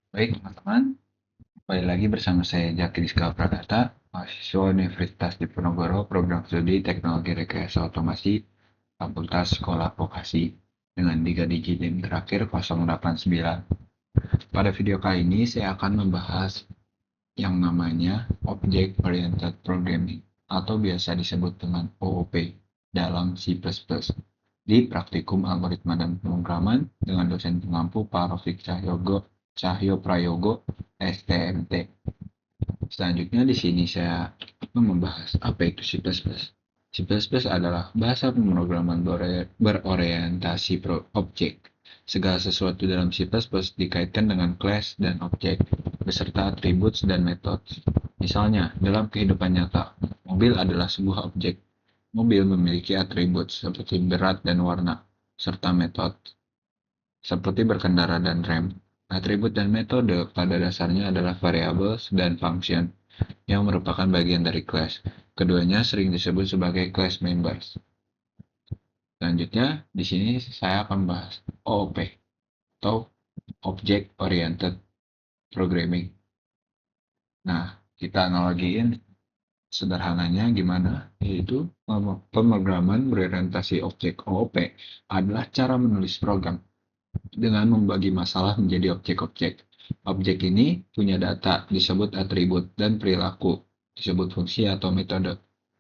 Baik teman-teman, kembali lagi bersama saya Jaki Rizka Pradata, mahasiswa Universitas Diponegoro, Program Studi Teknologi Rekayasa Otomasi, Fakultas Sekolah Vokasi, dengan 3 digit NIM terakhir 089. Pada video kali ini saya akan membahas yang namanya Object Oriented Programming, atau biasa disebut dengan OOP, dalam C++, di praktikum algoritma dan pemrograman dengan dosen pengampu Pak Rofik Cahyo Prayogo, STMT. Selanjutnya di sini saya membahas apa itu C++. C++ adalah bahasa pemrograman berorientasi objek. Segala sesuatu dalam C++ dikaitkan dengan class dan objek, beserta atribut dan metode. Misalnya, dalam kehidupan nyata, mobil adalah sebuah objek. Mobil memiliki atribut seperti berat dan warna, serta metode seperti berkendara dan rem. Atribut dan metode pada dasarnya adalah variabel dan function yang merupakan bagian dari kelas. Keduanya sering disebut sebagai class members. Selanjutnya, di sini saya akan bahas OOP atau Object Oriented Programming. Nah, kita analogiin sederhananya gimana? Yaitu pemrograman berorientasi objek OOP adalah cara menulis program dengan membagi masalah menjadi objek-objek. Objek ini punya data, disebut atribut, dan perilaku, disebut fungsi atau metode.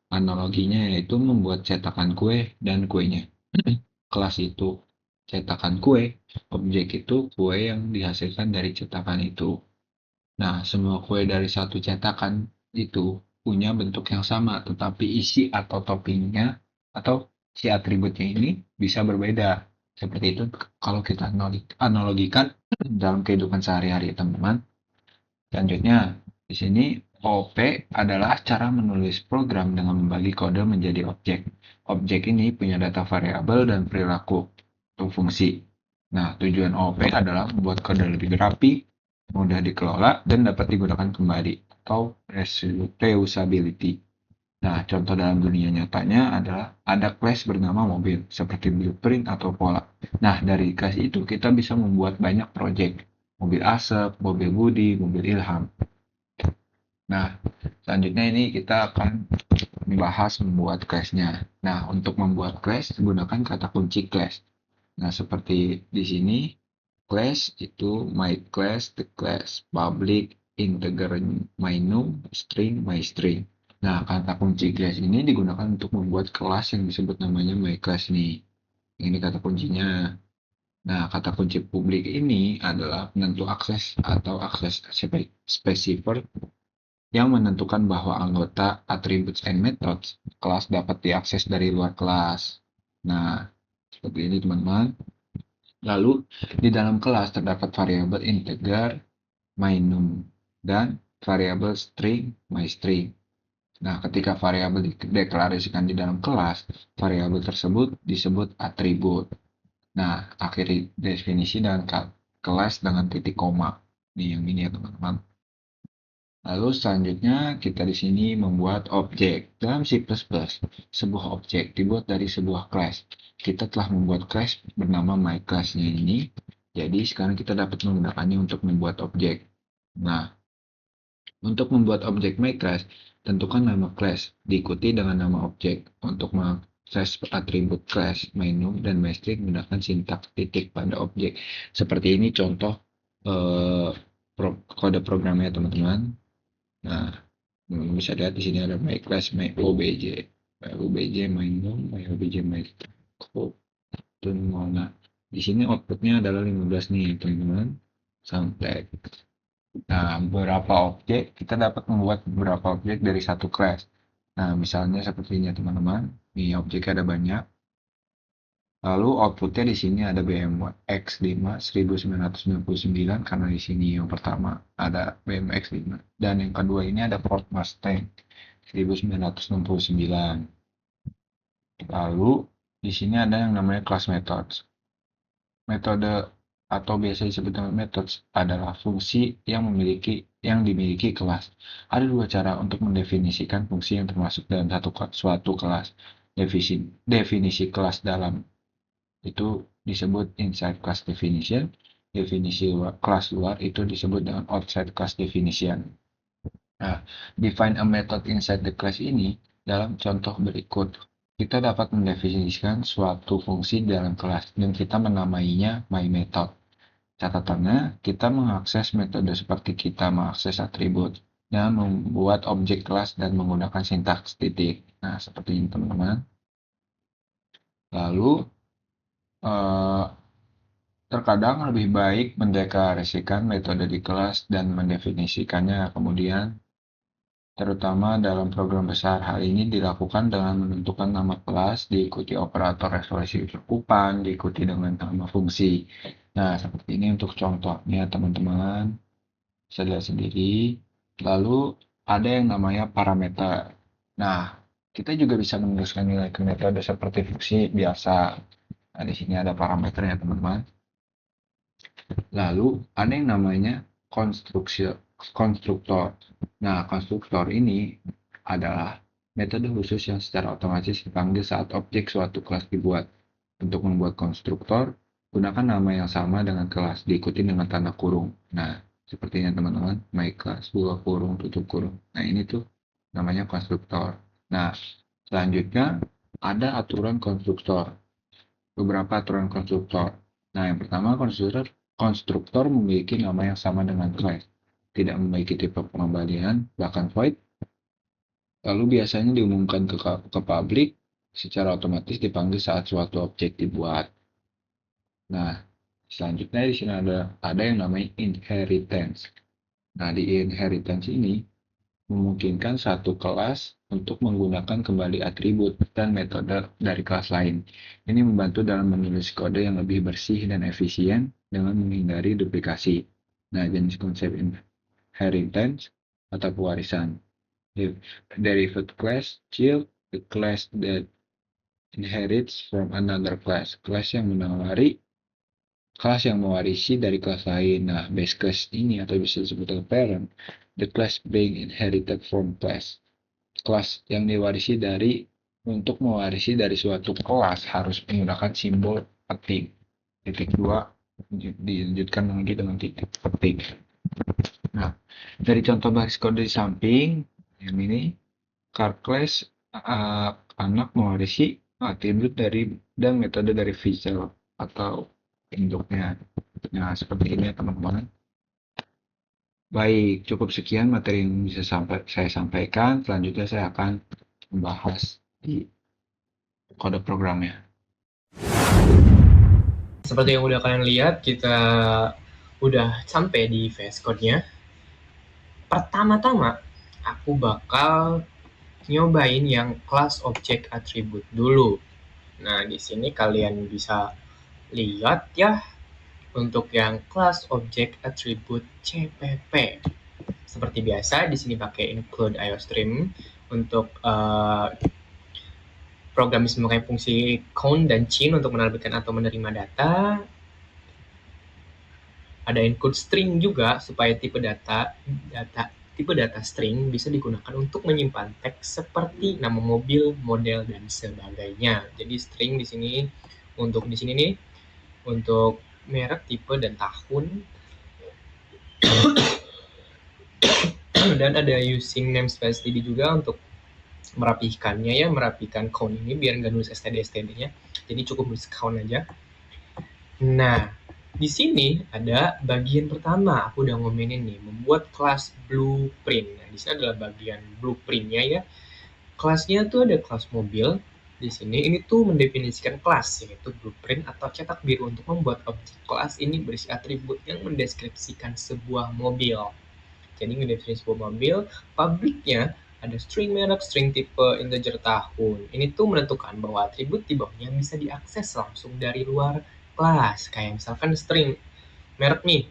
Analoginya yaitu membuat cetakan kue dan kuenya. Kelas itu cetakan kue, objek itu kue yang dihasilkan dari cetakan itu. Nah, semua kue dari satu cetakan itu punya bentuk yang sama, tetapi isi atau toppingnya atau si atributnya ini bisa berbeda. Seperti itu kalau kita analogikan dalam kehidupan sehari-hari, teman-teman. Selanjutnya, di sini OP adalah cara menulis program dengan membagi kode menjadi objek. Objek ini punya data variabel dan perilaku atau fungsi. Nah, tujuan OP adalah membuat kode lebih rapi, mudah dikelola, dan dapat digunakan kembali atau reusability. Nah, contoh dalam dunia nyatanya adalah ada class bernama mobil, seperti blueprint atau pola. Nah, dari class itu kita bisa membuat banyak project. Mobil Asep, mobil Budi, mobil Ilham. Nah, selanjutnya ini kita akan membahas membuat class-nya. Nah, untuk membuat class, gunakan kata kunci class. Nah, seperti di sini, class itu my class, the class, public, integer, my num, string, my string. Nah, kata kunci class ini digunakan untuk membuat kelas yang disebut namanya my class nih. Ini kata kuncinya. Nah, kata kunci publik ini adalah penentu akses atau akses specifier yang menentukan bahwa anggota, attributes, and methods kelas dapat diakses dari luar kelas. Nah, seperti ini teman-teman. Lalu, di dalam kelas terdapat variabel integer, mynum, dan variabel string, myString. Nah, ketika variabel dideklarasikan di dalam kelas, variabel tersebut disebut atribut. Nah, akhiri definisi dengan kelas dengan titik koma. Nih yang ini ya teman-teman. Lalu selanjutnya kita di sini membuat objek. Dalam C++, sebuah objek dibuat dari sebuah class. Kita telah membuat class bernama myClass-nya ini. Jadi sekarang kita dapat menggunakannya untuk membuat objek. Nah, untuk membuat objek myClass, tentukan nama class diikuti dengan nama objek. Untuk mengakses atribut class, mynum, dan mystring menggunakan sintaks titik pada objek. Seperti ini contoh eh, kode programnya teman-teman. Nah, bisa lihat di sini ada my class, my obj, my obj, my num, my obj, my code, dan mana. Di sini outputnya adalah 15 nih, teman-teman. Sampai. Nah, beberapa objek, kita dapat membuat beberapa objek dari satu class. Nah, misalnya sepertinya teman-teman. Nih, objeknya ada banyak. Lalu outputnya di sini ada BMX5 1999 karena di sini yang pertama ada BMX5 dan yang kedua ini ada Ford Mustang 1969. Lalu di sini ada yang namanya class methods. Metode atau biasa disebut dengan methods adalah fungsi yang dimiliki kelas. Ada dua cara untuk mendefinisikan fungsi yang termasuk dalam suatu kelas. Definisi kelas dalam itu disebut inside class definition, definisi kelas luar itu disebut dengan outside class definition. Nah, define a method inside the class ini dalam contoh berikut. Kita dapat mendefinisikan suatu fungsi dalam kelas dan kita menamainya myMethod. Catatannya, kita mengakses metode seperti kita mengakses atribut dan membuat objek kelas dan menggunakan sintaks titik. Nah, seperti ini teman-teman. Lalu, eh, terkadang lebih baik mendeklarasikan metode di kelas dan mendefinisikannya kemudian, terutama dalam program besar. Hal ini dilakukan dengan menentukan nama kelas, diikuti operator resolusi cukupan, diikuti dengan nama fungsi. Nah, seperti ini untuk contohnya teman-teman. Bisa lihat sendiri. Lalu ada yang namanya parameter. Nah, kita juga bisa menuliskan nilai ke metode seperti fungsi biasa. Nah, di sini ada parameternya teman-teman. Lalu ada yang namanya konstruktor. Nah, konstruktor ini adalah metode khusus yang secara otomatis dipanggil saat objek suatu kelas dibuat. Untuk membuat konstruktor, gunakan nama yang sama dengan kelas, diikuti dengan tanda kurung. Nah, sepertinya teman-teman, my class, buka kurung, tutup kurung. Nah, ini tuh namanya konstruktor. Nah, selanjutnya ada aturan konstruktor. Beberapa aturan konstruktor. Nah, yang pertama, konstruktor memiliki nama yang sama dengan class. Tidak memiliki tipe pengembalian, bahkan void. Lalu biasanya diumumkan ke publik secara otomatis dipanggil saat suatu objek dibuat. Nah, selanjutnya di sini ada yang namanya inheritance. Nah, di inheritance ini memungkinkan satu kelas untuk menggunakan kembali atribut dan metode dari kelas lain. Ini membantu dalam menulis kode yang lebih bersih dan efisien dengan menghindari duplikasi. Nah, jenis konsep inheritance atau pewarisan. Derived class, child, the class that inherits from another class. Kelas yang mewarisi dari kelas lain. Nah, base class ini atau bisa disebut parent, the class being inherited from class. Kelas yang diwarisi untuk mewarisi dari suatu kelas harus menggunakan simbol petik. Titik 2 dilanjutkan lagi dengan titik petik. Nah, dari contoh baris kode di samping, yang ini, car class anak mewarisi atribut dari dan metode dari visual atau induknya. Nah, seperti ini ya teman-teman. Baik, cukup sekian materi yang bisa saya sampaikan. Selanjutnya saya akan membahas di kode programnya. Seperti yang udah kalian lihat, kita udah sampai di VS Code-nya. Pertama-tama, aku bakal nyobain yang class object attribute dulu. Nah, di sini kalian bisa lihat ya, untuk yang class object attribute CPP. Seperti biasa, di sini pakai include IOStream untuk program bisa memakai fungsi count dan chain untuk menerbitkan atau menerima data. Ada include string juga supaya tipe data string bisa digunakan untuk menyimpan teks seperti nama mobil, model, dan sebagainya. Jadi string di sini nih untuk merek, tipe, dan tahun. Dan ada using namespace td juga untuk merapikannya ya, merapikan count ini biar nggak nulis std-nya. Jadi cukup nulis count aja. Nah, di sini ada bagian pertama, aku udah ngomenin nih, membuat kelas blueprint. Nah, di sini adalah bagian blueprintnya ya. Kelasnya tuh ada kelas mobil. Di sini ini tuh mendefinisikan kelas, yaitu blueprint atau cetak biru untuk membuat objek kelas ini berisi atribut yang mendeskripsikan sebuah mobil. Jadi mendefinisikan sebuah mobil, publiknya ada string merek, string tipe, integer tahun. Ini tuh menentukan bahwa atribut di bawahnya bisa diakses langsung dari luar kelas, kayak misalkan string merek nih.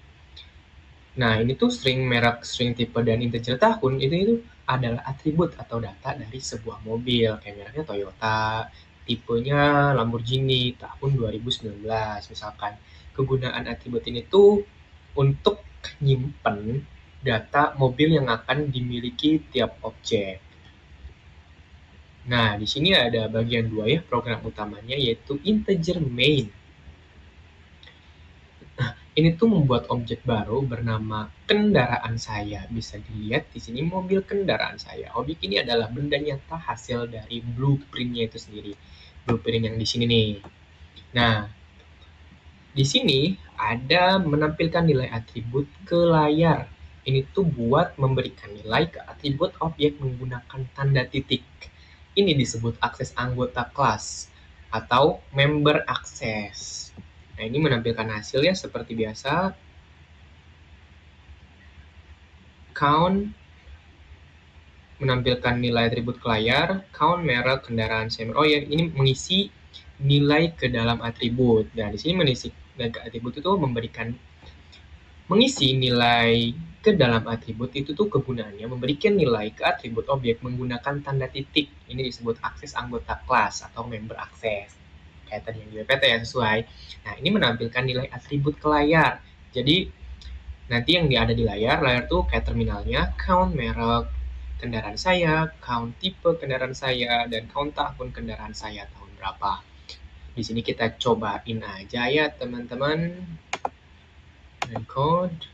Nah, ini tuh string merek, string tipe, dan integer tahun itu adalah atribut atau data dari sebuah mobil, kayak mereknya Toyota, tipenya Lamborghini, tahun 2019 misalkan. Kegunaan atribut ini tuh untuk nyimpen data mobil yang akan dimiliki tiap objek. Nah, di sini ada bagian 2 ya, program utamanya yaitu integer main. ini tuh membuat objek baru bernama kendaraan saya. Bisa dilihat di sini mobil kendaraan saya. Objek ini adalah benda nyata hasil dari blueprint-nya itu sendiri. Blueprint yang di sini nih. Nah, di sini ada menampilkan nilai atribut ke layar. Ini tuh buat memberikan nilai ke atribut objek menggunakan tanda titik. Ini disebut akses anggota kelas atau member access. Nah, ini menampilkan hasilnya seperti biasa. Count menampilkan nilai atribut ke layar, count merek kendaraan saya. Oh ya, ini mengisi nilai ke dalam atribut. Dan di sini mengisi nilai ke atribut itu mengisi nilai ke dalam atribut itu tuh kegunaannya memberikan nilai ke atribut objek menggunakan tanda titik. Ini disebut akses anggota kelas atau member access. Kayak tadi yang di WPT ya, sesuai. Nah, ini menampilkan nilai atribut ke layar. Jadi nanti yang ada di layar tuh kayak terminalnya, count merek kendaraan saya, count tipe kendaraan saya, dan count tahun kendaraan saya tahun berapa. Di sini kita cobain aja ya teman-teman. Dan code.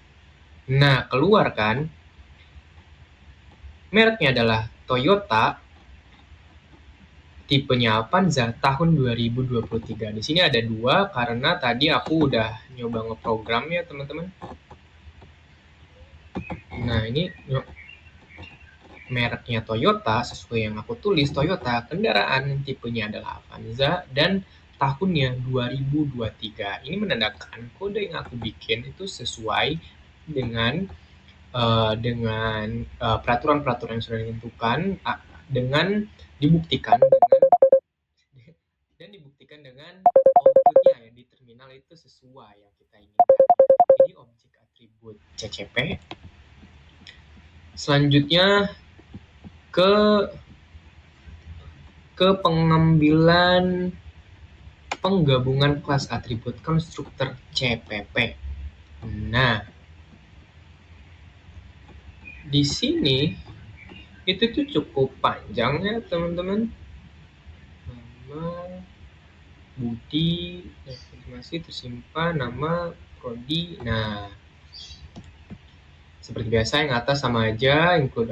Nah, keluar kan. Mereknya adalah Toyota. Tipenya Avanza tahun 2023. Di sini ada 2 karena tadi aku udah nyoba ngeprogram ya teman-teman. Nah, ini mereknya Toyota, sesuai yang aku tulis Toyota, kendaraan tipenya adalah Avanza, dan tahunnya 2023. Ini menandakan kode yang aku bikin itu sesuai dengan peraturan-peraturan yang sudah ditentukan, dengan dibuktikan dengan outputnya ya di terminal itu sesuai yang kita inginkan. Jadi objek atribut CCP. Selanjutnya ke pengambilan penggabungan kelas atribut konstruktor CPP. Nah, di sini itu tuh cukup panjang ya teman-teman. Nama Budi, informasi tersimpan, nama prodi. Nah, seperti biasa yang atas sama aja, include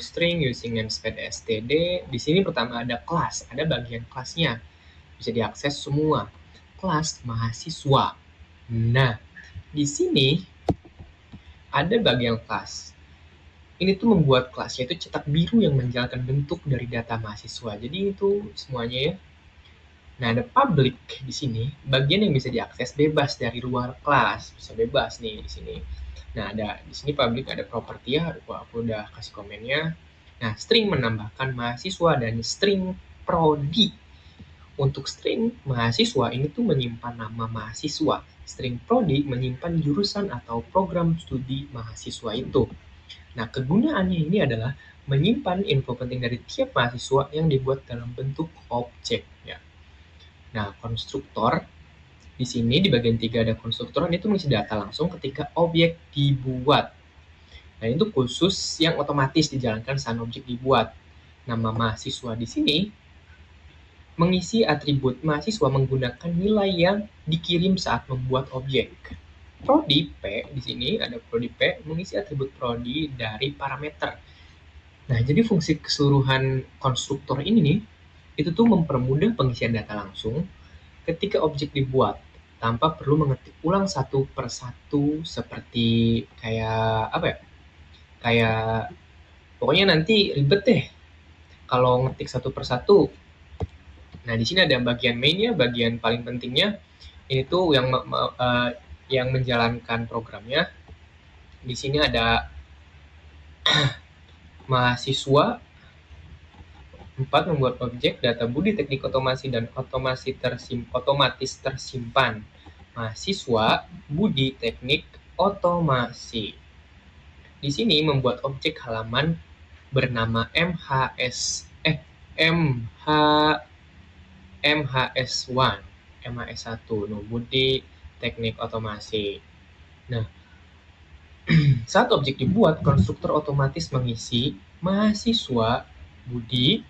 string, using namespace std. Di sini pertama ada kelas, ada bagian kelasnya. Bisa diakses semua. Kelas mahasiswa. Nah, di sini ada bagian kelas. Ini tuh membuat kelasnya itu cetak biru yang menjalankan bentuk dari data mahasiswa. Jadi itu semuanya ya. Nah, ada public di sini, bagian yang bisa diakses bebas dari luar kelas, bisa bebas nih di sini. Nah, ada di sini public, ada property ya, aku udah kasih komennya. Nah, string menambahkan mahasiswa dan string prodi. Untuk string mahasiswa ini tuh menyimpan nama mahasiswa. String prodi menyimpan jurusan atau program studi mahasiswa itu. Nah, kegunaannya ini adalah menyimpan info penting dari tiap mahasiswa yang dibuat dalam bentuk objek ya. Nah, konstruktor di sini di bagian 3 ada konstruktor, itu mengisi data langsung ketika objek dibuat. Nah, itu khusus yang otomatis dijalankan saat objek dibuat. Nama mahasiswa di sini mengisi atribut mahasiswa menggunakan nilai yang dikirim saat membuat objek. Prodi P di sini ada prodi P mengisi atribut prodi dari parameter. Nah, jadi fungsi keseluruhan konstruktor ini nih itu tuh mempermudah pengisian data langsung ketika objek dibuat tanpa perlu mengetik ulang satu persatu seperti kayak apa ya? Kayak pokoknya nanti ribet deh kalau ngetik satu persatu. Nah, di sini ada bagian mainnya, bagian paling pentingnya ini tuh yang menjalankan programnya. Di sini ada mahasiswa. 4. Membuat objek data Budi teknik otomasi dan otomatis tersimpan. Mahasiswa Budi teknik otomasi. Di sini membuat objek halaman bernama MHS1 Budi teknik otomasi. Nah, saat objek dibuat, konstruktor otomatis mengisi mahasiswa Budi,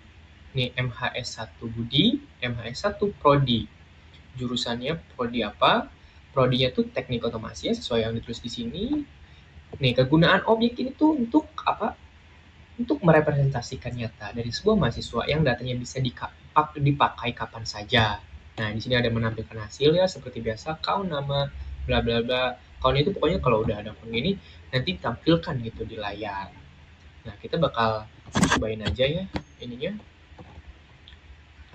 ini MHS1 Budi, MHS1 Prodi. Jurusannya Prodi apa? Prodinya tuh teknik otomasi ya, sesuai yang ditulis di sini. Nih, kegunaan objek ini tuh untuk apa? Untuk merepresentasikan nyata dari sebuah mahasiswa yang datanya bisa dipakai kapan saja. Nah, di sini ada menampilkan hasil ya, seperti biasa, count nama, bla bla bla. Count itu pokoknya kalau udah ada count ini, nanti tampilkan gitu di layar. Nah, kita bakal cobain aja ya ininya.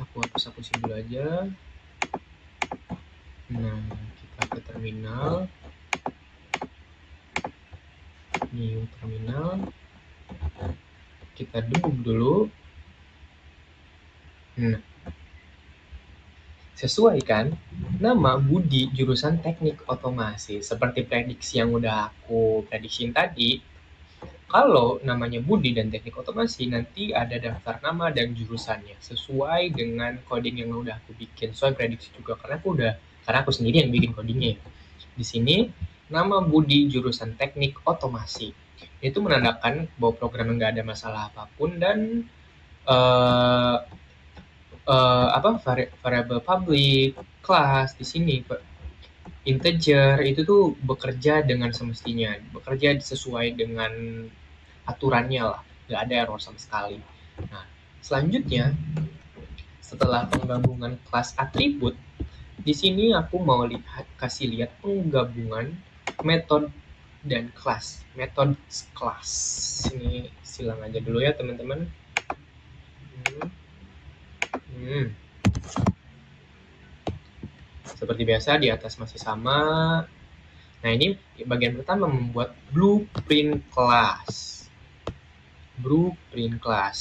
Aku hapus-hapusin dulu aja. Nah, kita ke terminal. New terminal. Kita debug dulu. Nah, sesuai kan nama Budi jurusan teknik otomasi. Seperti prediksi yang udah aku prediksiin tadi, kalau namanya Budi dan teknik otomasi, nanti ada daftar nama dan jurusannya sesuai dengan coding yang udah aku bikin. Sesuai prediksi juga karena aku sendiri yang bikin codingnya. Di sini nama Budi jurusan teknik otomasi. Itu menandakan bahwa program nggak ada masalah apapun dan uh, variable public, class di sini integer itu tuh bekerja dengan semestinya, bekerja sesuai dengan aturannya lah, nggak ada error sama sekali. Nah, selanjutnya setelah penggabungan kelas atribut, di sini aku mau kasih lihat penggabungan metode dan kelas. Metode kelas. Ini silang aja dulu ya teman-teman. Seperti biasa di atas masih sama. Nah, ini bagian pertama membuat blueprint class. Blueprint class.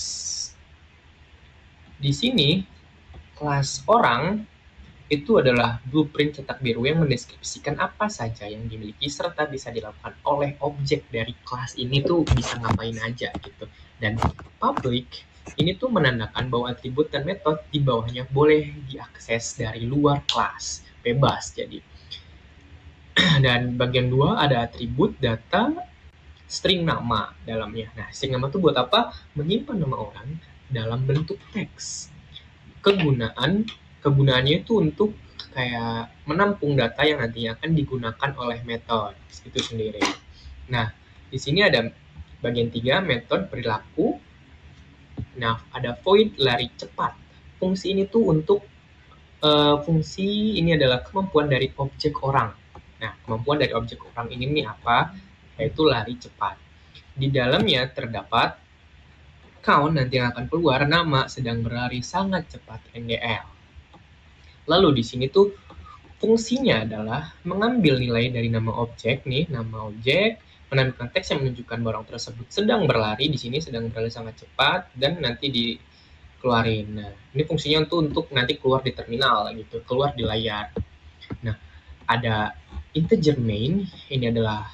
Di sini kelas orang itu adalah blueprint cetak biru yang mendeskripsikan apa saja yang dimiliki serta bisa dilakukan oleh objek dari kelas ini tuh bisa ngapain aja gitu. Dan public ini tuh menandakan bahwa atribut dan metode di bawahnya boleh diakses dari luar kelas, bebas jadi. Dan bagian 2 ada atribut data string nama dalamnya. Nah, string nama itu buat apa? Menyimpan nama orang dalam bentuk teks. Kegunaannya itu untuk kayak menampung data yang nantinya akan digunakan oleh metode itu sendiri. Nah, di sini ada bagian 3 metode perilaku. Nah, ada void lari cepat. Fungsi ini tuh untuk fungsi ini adalah kemampuan dari objek orang. Nah, kemampuan dari objek orang ini nih apa? Yaitu lari cepat. Di dalamnya terdapat count nanti yang akan keluar nama sedang berlari sangat cepat NDL. Lalu di sini tuh fungsinya adalah mengambil nilai dari nama objek nih, nama objek, menampilkan teks yang menunjukkan barang tersebut sedang berlari, di sini sedang berlari sangat cepat dan nanti dikeluarin. Nah, ini fungsinya untuk nanti keluar di terminal gitu, keluar di layar. Nah, ada integer main, ini adalah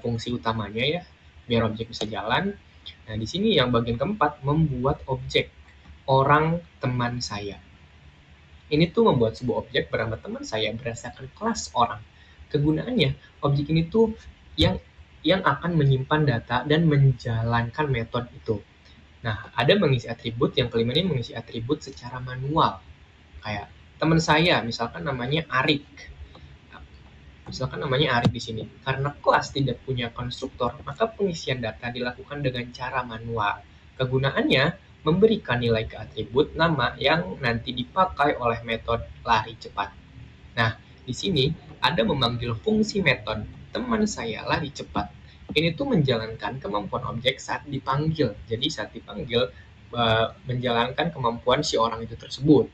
fungsi utamanya ya, biar objek bisa jalan. Nah, di sini yang bagian keempat membuat objek orang teman saya. Ini tuh membuat sebuah objek bernama teman saya berdasarkan kelas orang. Kegunaannya, objek ini tuh yang akan menyimpan data dan menjalankan metode itu. Nah, ada mengisi atribut, yang kelima ini mengisi atribut secara manual. Kayak teman saya, misalkan namanya Arik. Misalkan namanya Arik di sini. Karena kelas tidak punya konstruktor, maka pengisian data dilakukan dengan cara manual. Kegunaannya, memberikan nilai ke atribut nama yang nanti dipakai oleh metode lari cepat. Nah, di sini ada memanggil fungsi metode teman saya lari cepat. Ini tuh menjalankan kemampuan objek saat dipanggil. Jadi saat dipanggil menjalankan kemampuan si orang itu tersebut.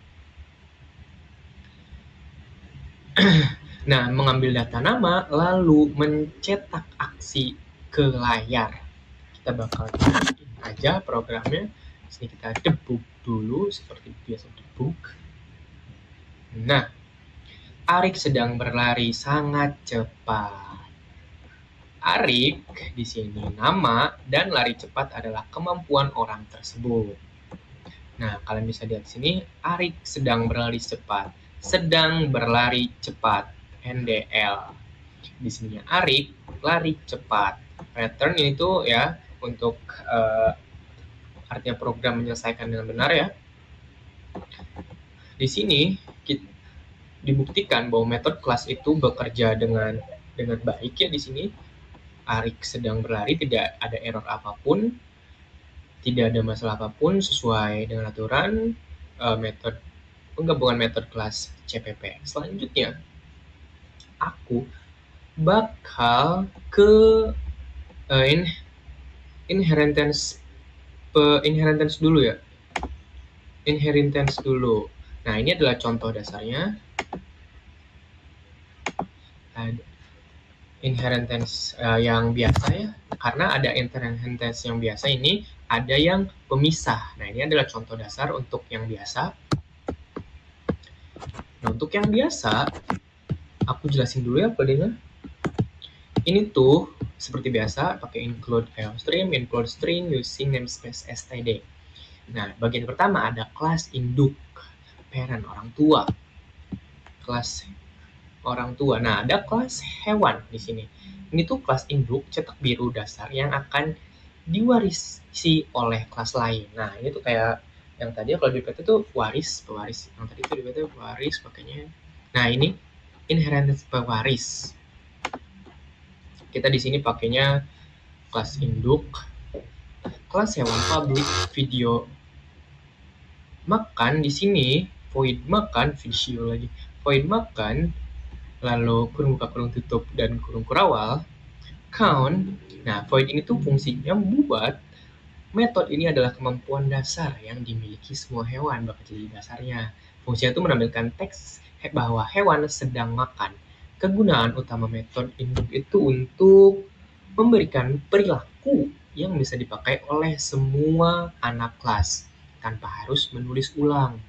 Nah, mengambil data nama lalu mencetak aksi ke layar. Kita bakal cariin aja programnya. Sini kita debug dulu seperti biasa debug. Nah, Arik sedang berlari sangat cepat. Arik di sini nama dan lari cepat adalah kemampuan orang tersebut. Nah, kalian bisa lihat di sini Arik sedang berlari cepat. Sedang berlari cepat. NDL. Di sini Arik lari cepat. Pattern itu ya untuk artinya program menyelesaikan dengan benar ya. Di sini dibuktikan bahwa metode kelas itu bekerja dengan baik ya di sini. Arik sedang berlari, tidak ada error apapun, tidak ada masalah apapun, sesuai dengan aturan metode penggabungan metode kelas CPP. Selanjutnya, aku bakal ke inheritance dulu ya. Inheritance dulu. Nah, ini adalah contoh dasarnya. Inheritance yang biasa ya, karena ada inheritance yang biasa, ini ada yang pemisah. Nah, ini adalah contoh dasar untuk yang biasa. Nah, untuk yang biasa, aku jelasin dulu ya kodenya. Ini tuh seperti biasa pakai include IOStream, include string using namespace std. Nah, bagian pertama ada kelas induk, parent, orang tua. Kelas orang tua. Nah, ada kelas hewan di sini. Ini tuh kelas induk cetak biru dasar yang akan diwarisi oleh kelas lain. Nah, ini tuh kayak yang tadi kalau di PT tuh pewaris. Yang tadi tuh di PT pewaris pakainya. Nah, ini inheritance pewaris. Kita di sini pakainya kelas induk, kelas hewan public, video makan di sini, void makan, video lagi, void makan, lalu kurung buka kurung tutup dan kurung kurawal, count. Nah, void ini tuh fungsinya buat metode ini adalah kemampuan dasar yang dimiliki semua hewan, bakal jadi dasarnya. Fungsinya itu menampilkan teks bahwa hewan sedang makan. Kegunaan utama metode induk itu untuk memberikan perilaku yang bisa dipakai oleh semua anak kelas tanpa harus menulis ulang.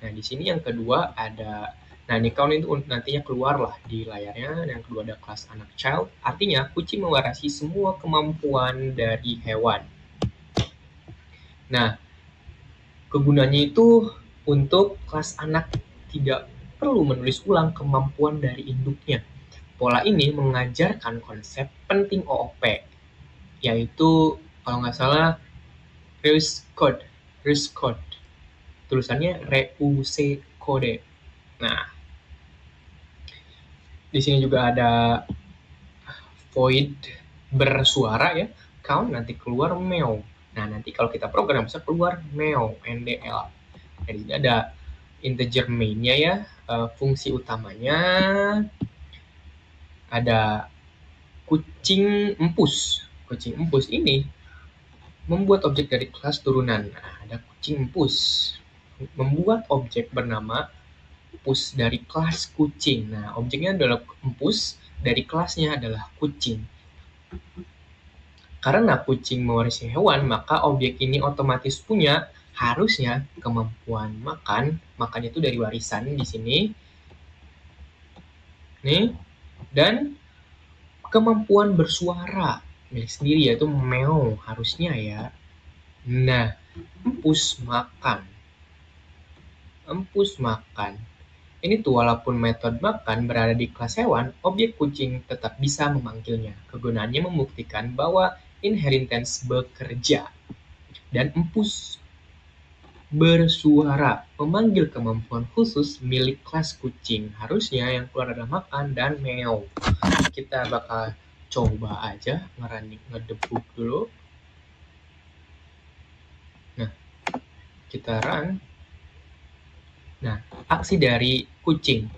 Nah, di sini yang kedua ada, nah ini count itu nantinya keluar lah di layarnya. Yang kedua ada kelas anak child, artinya kucing mewarisi semua kemampuan dari hewan. Nah, kegunaannya itu untuk kelas anak tidak perlu menulis ulang kemampuan dari induknya. Pola ini mengajarkan konsep penting OOP, yaitu kalau nggak salah reuse code. Tulisannya reuse code. Nah, di sini juga ada void bersuara ya, count nanti keluar meow. Nah, nanti kalau kita program bisa keluar meow, ndl. Nah, di sini ada integer main-nya ya, fungsi utamanya ada kucing empus. Kucing empus ini membuat objek dari kelas turunan. Nah, ada kucing empus. Membuat objek bernama empus dari kelas kucing. Nah, objeknya adalah empus, dari kelasnya adalah kucing. Karena kucing mewarisi hewan, maka objek ini otomatis punya harusnya kemampuan makan. Makan itu dari warisan di sini. Nih, dan kemampuan bersuara milik sendiri yaitu meow harusnya ya. Nah, empus makan. Ini tuh walaupun metode makan berada di kelas hewan, objek kucing tetap bisa memanggilnya. Kegunaannya membuktikan bahwa inheritance bekerja. Dan empus bersuara memanggil kemampuan khusus milik kelas kucing. Harusnya yang keluar adalah makan dan meow. Kita bakal coba aja ngedebug dulu. Nah, kita run. Nah, aksi dari kucing.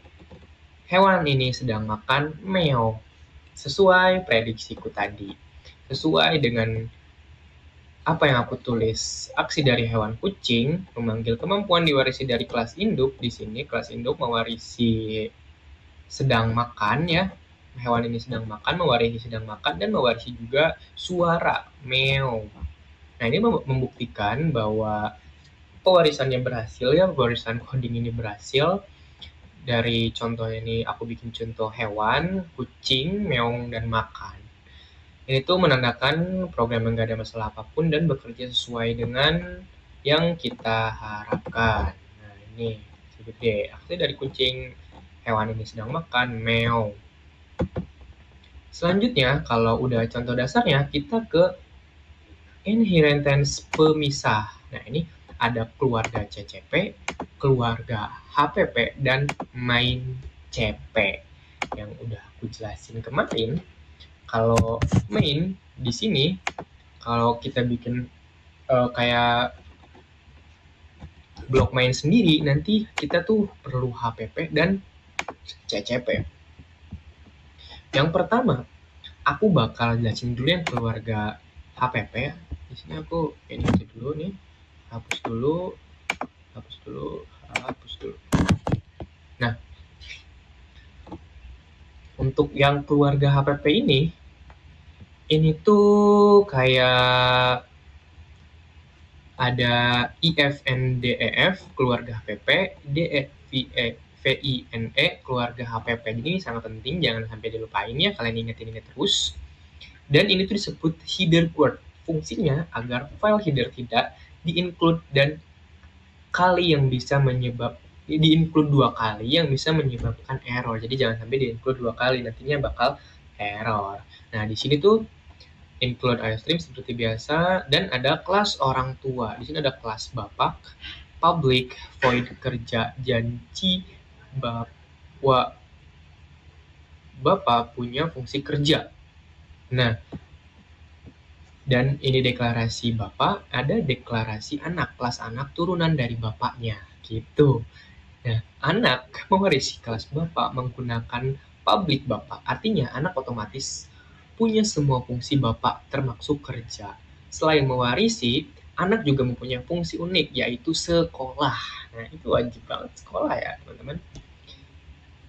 Hewan ini sedang makan meow. Sesuai prediksiku tadi. Sesuai dengan apa yang aku tulis. Aksi dari hewan kucing memanggil kemampuan diwarisi dari kelas induk. Di sini kelas induk mewarisi sedang makan ya. Hewan ini sedang makan, mewarisi sedang makan, dan mewarisi juga suara meow. Nah, ini membuktikan bahwa pewarisannya berhasil ya, pewarisan coding ini berhasil. Dari contoh ini aku bikin contoh hewan, kucing, meong, dan makan. Ini tuh menandakan program yang gak ada masalah apapun dan bekerja sesuai dengan yang kita harapkan. Nah, ini gede. Akhirnya dari kucing, hewan ini sedang makan, meow. Selanjutnya, kalau udah contoh dasarnya, kita ke inheritance pemisah. Nah, ini ada keluarga CCP, keluarga HPP dan main CP yang udah aku jelasin kemarin. Kalau main di sini, kalau kita bikin kayak blok main sendiri, nanti kita tuh perlu HPP dan CCP. Yang pertama, aku bakal jelasin dulu yang keluarga HPP ya. Di sini aku edit dulu nih, hapus dulu, hapus dulu, hapus dulu. Nah, untuk yang keluarga HPP ini tuh kayak ada IFNDEF keluarga HPP, DEVINE keluarga HPP. Jadi ini sangat penting, jangan sampai dilupain ya, kalian ingat terus. Dan ini tuh disebut header word. Fungsinya agar file header tidak di-include dan kali yang bisa di-include 2 kali yang bisa menyebabkan error. Jadi jangan sampai di-include 2 kali, nantinya bakal error. Nah, di sini tuh include iStream seperti biasa, dan ada kelas orang tua. Di sini ada kelas bapak, public, void kerja, janji bahwa bapak punya fungsi kerja. Nah, dan ini deklarasi bapak, ada deklarasi anak, kelas anak turunan dari bapaknya, gitu. Nah, anak mewarisi kelas bapak menggunakan public bapak, artinya anak otomatis punya semua fungsi bapak termasuk kerja. Selain mewarisi, anak juga mempunyai fungsi unik, yaitu sekolah. Nah, itu wajib banget sekolah ya, teman-teman.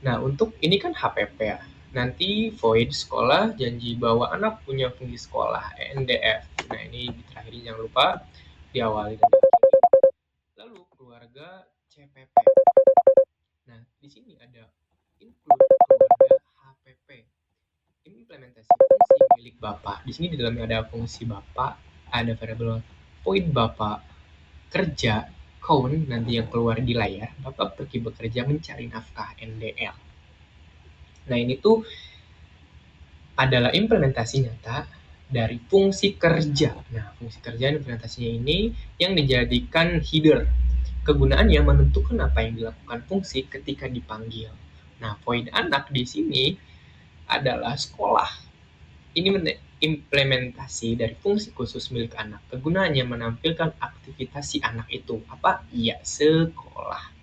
Nah, untuk ini kan HPP ya. Nanti void sekolah, janji bahwa anak punya fungsi sekolah, ENDF. Nah, ini terakhir jangan lupa diawali dan diakhiri. Lalu keluarga CPP. Nah, di sini ada include keluarga HPP. Implementasi fungsi milik Bapak. Di sini di dalamnya ada fungsi Bapak, ada variabel void Bapak, kerja, count, nanti yang keluar di layar. Bapak pergi bekerja mencari nafkah, NDL. Nah, ini tuh adalah implementasi nyata dari fungsi kerja. Nah, fungsi kerja implementasinya ini yang dijadikan header. Kegunaannya menentukan apa yang dilakukan fungsi ketika dipanggil. Nah, void anak di sini adalah sekolah. Ini implementasi dari fungsi khusus milik anak. Kegunaannya menampilkan aktivitas si anak itu. Apa? Iya, sekolah.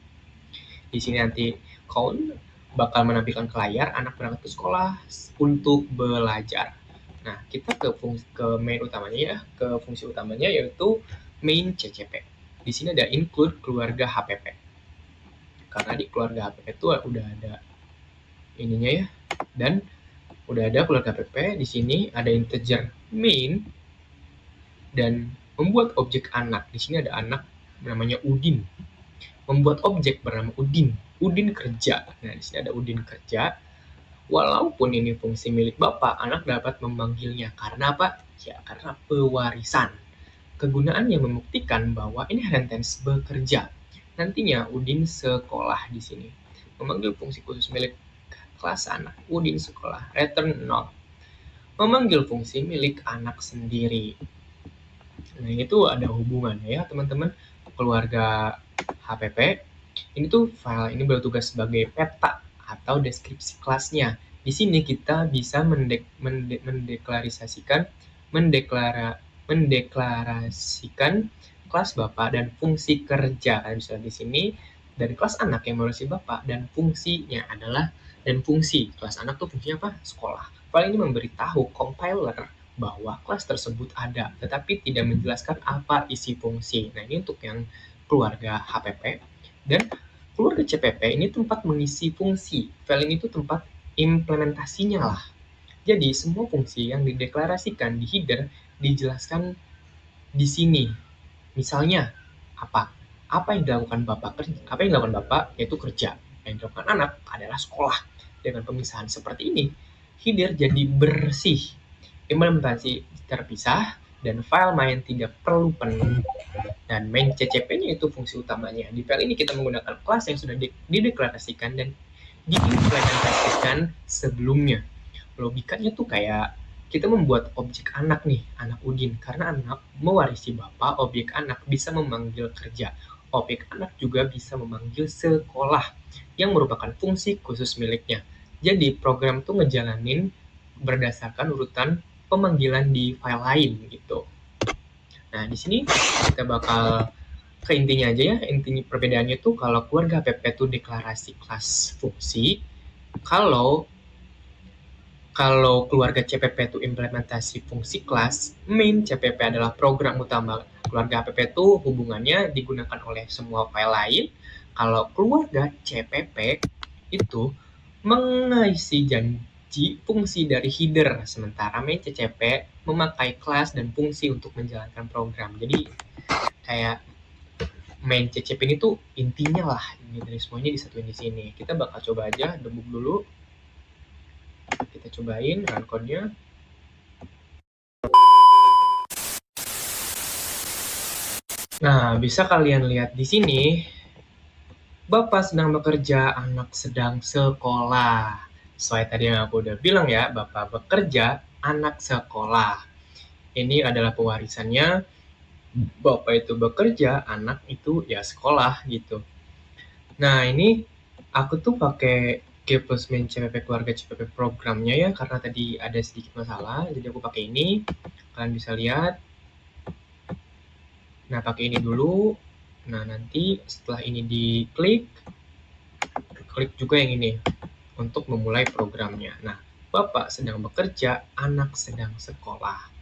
Di sini nanti count bakal menampilkan ke layar anak berangkat ke sekolah untuk belajar. Nah, kita ke main utamanya ya, ke fungsi utamanya yaitu main CCP. Di sini ada include keluarga HPP. Karena di keluarga HPP itu udah ada ininya ya, dan udah ada keluarga HPP. Di sini ada integer main dan membuat objek anak. Di sini ada anak namanya Udin. Membuat objek bernama Udin. Udin kerja. Nah, di sini ada Udin kerja. Walaupun ini fungsi milik Bapak, anak dapat memanggilnya. Karena apa? Ya, karena pewarisan. Kegunaannya membuktikan bahwa inheritance bekerja. Nantinya Udin sekolah di sini. Memanggil fungsi khusus milik kelas anak. Udin sekolah. Return 0. Memanggil fungsi milik anak sendiri. Nah, itu ada hubungannya ya, teman-teman. Keluarga HPP. Ini tuh file ini bertugas sebagai peta atau deskripsi kelasnya. Di sini kita bisa mendeklarasikan kelas Bapak dan fungsi kerja. Kalian bisa di sini dari kelas anak yang mewarisi Bapak dan fungsinya adalah dan fungsi kelas anak tuh fungsinya apa? Sekolah. File ini memberitahu compiler bahwa kelas tersebut ada, tetapi tidak menjelaskan apa isi fungsi. Nah, ini untuk yang keluarga HPP. Dan keluarga CPP ini tempat mengisi fungsi. File ini tuh tempat implementasinya lah. Jadi, semua fungsi yang dideklarasikan di header dijelaskan di sini. Misalnya, apa? Apa yang dilakukan Bapak? Apa yang dilakukan Bapak yaitu kerja. Yang dilakukan anak adalah sekolah. Dengan pemisahan seperti ini, header jadi bersih. Implementasi terpisah dan file main tidak perlu penuh. Dan main CCP-nya itu fungsi utamanya. Di file ini kita menggunakan kelas yang sudah dideklarasikan dan diimplementasikan sebelumnya. Logikanya tuh kayak kita membuat objek anak nih, anak Udin. Karena anak mewarisi Bapak, objek anak bisa memanggil kerja. Objek anak juga bisa memanggil sekolah yang merupakan fungsi khusus miliknya. Jadi program tuh ngejalanin berdasarkan urutan pemanggilan di file lain gitu. Nah, di sini kita bakal ke intinya aja ya. Intinya perbedaannya tuh kalau keluarga APP itu deklarasi kelas fungsi, kalau kalau keluarga CPP itu implementasi fungsi kelas, main CPP adalah program utama keluarga APP itu hubungannya digunakan oleh semua file lain. Kalau keluarga CPP itu mengisi janji fungsi dari header, sementara main CCP memakai kelas dan fungsi untuk menjalankan program. Jadi kayak main CCP ini tuh intinya lah ini dari semuanya disatuin di sini. Kita bakal coba aja debug dulu. Kita cobain run code-nya. Nah, bisa kalian lihat di sini, Bapak sedang bekerja, anak sedang sekolah. Sesuai tadi yang aku udah bilang ya, Bapak bekerja, anak sekolah. Ini adalah pewarisannya, Bapak itu bekerja, anak itu ya sekolah gitu. Nah, ini aku tuh pakai G plus main CPP keluarga CPP programnya ya, karena tadi ada sedikit masalah, jadi aku pakai ini. Kalian bisa lihat. Nah, pakai ini dulu. Nah, nanti setelah ini diklik, klik juga yang ini untuk memulai programnya. Nah, Bapak sedang bekerja, anak sedang sekolah.